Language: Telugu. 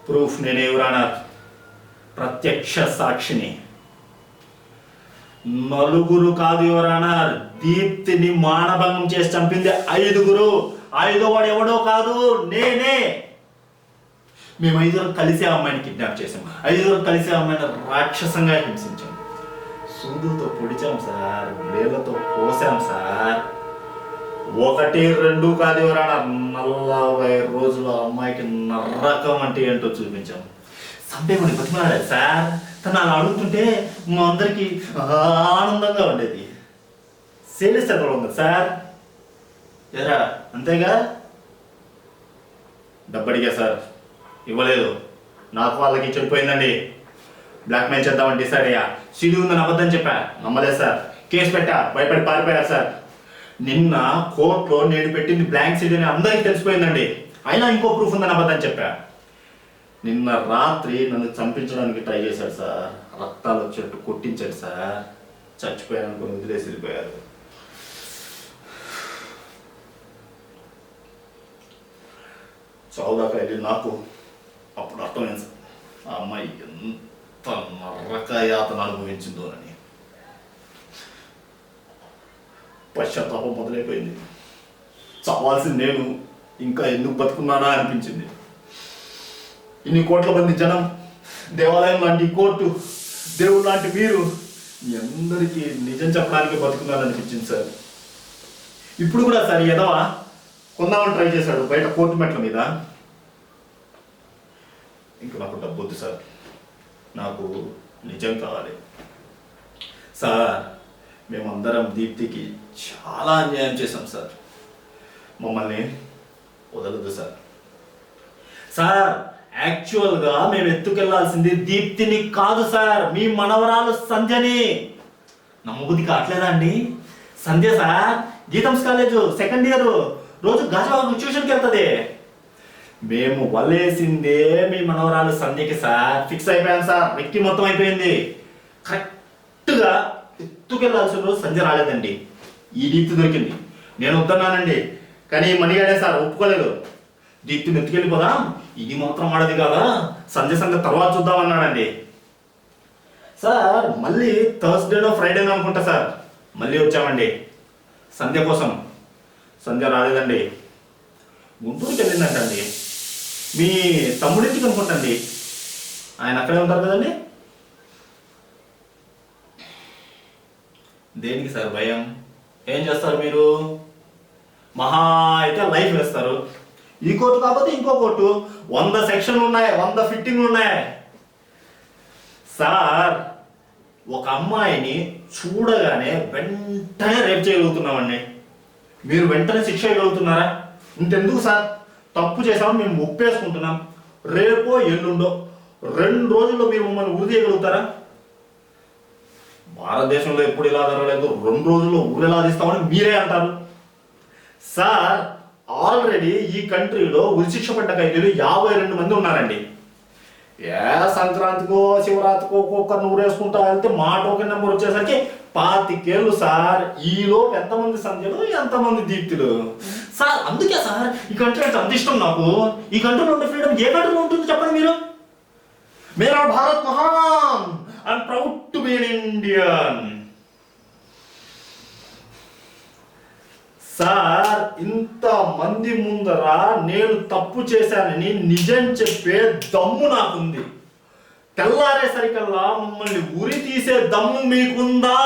ప్రూఫ్ నేనే యువరానా, ప్రత్యక్ష సాక్షిని. నలుగురు కాదు యువరానా, దీప్తిని మానభంగం చేసి చంపింది 5. 5వ వాడు ఎవడో కాదు, నేనే. మేము 5 కలిసి ఆ అమ్మాయిని కిడ్నాప్ చేసాం. 5 కలిసి ఆ అమ్మాయిని రాక్షసంగా హింసించాం. సూదుతో పొడిచాం సార్, వేళ్ళతో కోసాం సార్. 1, 2 కాదు ఎవరన్నా, 40 రోజులు ఆ అమ్మాయికి నరకం అంటే ఏంటో చూపించాం. సంపేమని బతిమాడాడు సార్. తను అలా అడుగుతుంటే మా అందరికి ఆనందంగా ఉండేది. సేల్స్ ఎక్కడ ఉంది సార్? ఎరా అంతేగా. డబ్బడిగా సార్, ఇవ్వలేదు. నాకు వాళ్ళకి చెడిపోయిందండి. బ్లాక్మెయిల్ చేద్దామని డిసైడ్ అయ్యా. సిడి ఉందని అబద్ధం చెప్పా, నమ్మలేదు సార్. కేసు పెట్టా, భయపడి పారిపోయారు సార్. నిన్న కోర్టులో నేను పెట్టింది బ్లాంక్ సిడి అని అందరికీ తెలిసిపోయిందండి. అయినా ఇంకో ప్రూఫ్ ఉందని అబద్ధం చెప్పా. నిన్న రాత్రి నన్ను చంపించడానికి ట్రై చేశాడు సార్. రక్తాలు వచ్చేట్టు కొట్టించాడు సార్. చచ్చిపోయాను అనుకుని వదిలేసి వెళ్ళిపోయారు. చావుదాకా వెళ్ళి నాకు అప్పుడు అర్థమైంది సార్, ఆ అమ్మాయి ఎంత నరక యాతన అనుభవించిందోనని. పశ్చాత్తాపం మొదలైపోయింది. చావాల్సింది నేను, ఇంకా ఎందుకు బతుకున్నానా అనిపించింది. ఇన్ని కోట్ల మంది జనం, దేవాలయం లాంటి కోర్టు, దేవుడు లాంటి మీరు, మీ అందరికీ నిజం చెప్పడానికి బతుకున్నాను అనిపించింది సార్. ఇప్పుడు కూడా సార్ ఎదవా కొందామని ట్రై చేశాడు బయట కోర్టు మెట్ల మీద. ఇంకా నాకు డబ్బు వద్దు సార్, నాకు నిజం కావాలి సార్. మేమందరం దీప్తికి చాలా అన్యాయం చేశాం సార్. మమ్మల్ని వదలదు సార్. సార్ యాక్చువల్గా మేము ఎత్తుకెళ్లాల్సింది దీప్తిని కాదు సార్, మీ మనవరాలు సంధ్యని. నమ్మబుద్ధి కావట్లేదా అండి? సంధ్య సార్ గీతంస్ కాలేజ్ 2nd ఇయర్, రోజు గాజువాక ట్యూషన్కి వెళ్తుంది. మేము వల్లేసిందే మీ మనవరాలు సంధ్యకి సార్. ఫిక్స్ అయిపోయాం సార్, వ్యక్తి మొత్తం అయిపోయింది. కరెక్ట్గా ఎత్తుకెళ్లాల్సిన రోజు సంధ్య రాలేదండి, ఈ దీప్తి దొరికింది. నేను వద్దన్నానండి, కానీ మణిగాడే సార్ ఒప్పుకోలేదు. దీప్తిని ఎత్తుకెళ్ళిపోదాం, ఇది మాత్రం ఆడది కదా, సంధ్య సంధ్య తర్వాత చూద్దామన్నాడండి. సార్ మళ్ళీ థర్స్డేనో ఫ్రైడేనో అనుకుంటా సార్ మళ్ళీ వచ్చామండి సంధ్య కోసం. సంధ్య రాలేదండి, గుంటూరుకి వెళ్ళిందంటండి. మీ తమ్ముడింటికి అనుకుంటండి, ఆయన అక్కడే ఉంటారు కదండి. దేనికి సార్ భయం? ఏం చేస్తారు మీరు? మహా అయితే లైఫ్ వేస్తారు. ఈ కోర్టు కాకపోతే ఇంకో కోర్టు, 100 సెక్షన్లు ఉన్నాయి, 100 ఫిట్టింగ్లు ఉన్నాయి సార్. ఒక అమ్మాయిని చూడగానే వెంటనే రేప్ చేయగలుగుతున్నామండి, మీరు వెంటనే శిక్ష వేయగలుగుతున్నారా? ఇంకెందుకు సార్, తప్పు చేసామని మేము ఒప్పేసుకుంటున్నాం. రేపో ఎల్లుండో 2 రోజుల్లో మీరు మమ్మల్ని ఉరి తీయగలుగుతారా? భారతదేశంలో ఎప్పుడు ఇలా జరగలేదు, 2 రోజుల్లో ఊరు ఎలా తీస్తామని మీరే అంటారు సార్. ఆల్రెడీ ఈ కంట్రీలో ఉరిశిక్ష పడ్డ ఖైదీలు 52 మంది ఉన్నారండి. సంక్రాంతికో శివరాత్రికో ఒక్కొక్కరిని ఊరేసుకుంటా వెళ్తే మా టోకెన్ నెంబర్ వచ్చేసరికి 25 ఏళ్ళు సార్. ఈలో ఎంతమంది సంధ్యలు, ఎంతమంది దీప్తులు సార్. అందుకే సార్ ఈ కంట్రీ అంటే అంత ఇష్టం నాకు. ఈ కంట్రీలో ఉండే ఫ్రీడమ్ ఏ కంట్రీలో ఉంటుంది చెప్పండి మీరు? మేరా భారత్ మహాన్, I'm proud to be an Indian. Sir ఇంత మంది ముందర నేను తప్పు చేశానని నిజం చెప్పే దమ్ము నాకుంది. తెల్లారేసరికల్లా మమ్మల్ని ఉరి తీసే దమ్ము మీకుందా?